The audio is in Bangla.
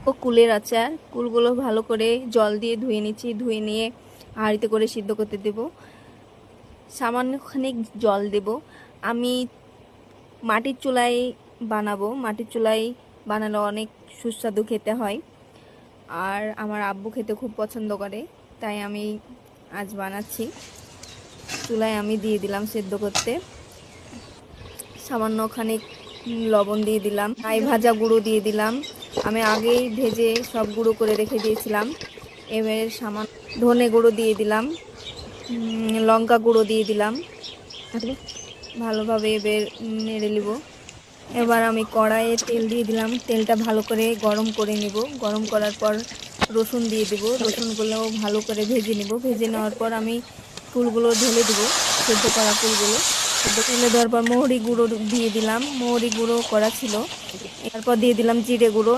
ও কুলের আচার। কুলগুলো ভালো করে জল দিয়ে ধুয়ে নিচ্ছি, ধুয়ে নিয়ে হাঁড়িতে করে সিদ্ধ করতে দেব। সামান্য খানিক জল দেব। আমি মাটির চুলায় বানাবো, মাটির চুলায় বানালে অনেক সুস্বাদু খেতে হয়, আর আমার আব্বু খেতে খুব পছন্দ করে, তাই আমি আজ বানাচ্ছি। চুলায় আমি দিয়ে দিলাম সেদ্ধ করতে, সামান্য খানিক লবণ দিয়ে দিলাম, রাই ভাজা গুঁড়ো দিয়ে দিলাম। আমি আগেই ভেজে সব গুঁড়ো করে রেখে দিয়েছিলাম। এবারে সামান্য ধনে গুঁড়ো দিয়ে দিলাম, লঙ্কা গুঁড়ো দিয়ে দিলাম। ভালোভাবে এবার নেড়ে নিব। এবার আমি কড়াইয়ে তেল দিয়ে দিলাম, তেলটা ভালো করে গরম করে নিব। গরম করার পর রসুন দিয়ে দিব, রসুনগুলোও ভালো করে ভেজে নিব। ভেজে নেওয়ার পর আমি ফুলগুলো ঢেলে দিব, সেদ্ধ করা ফুলগুলো ঢেলে দেওয়ার পর মৌরি গুঁড়ো দিয়ে দিলাম, মৌরি গুঁড়ো করা ছিল। এরপর দিয়ে দিলাম জিরে গুঁড়ো।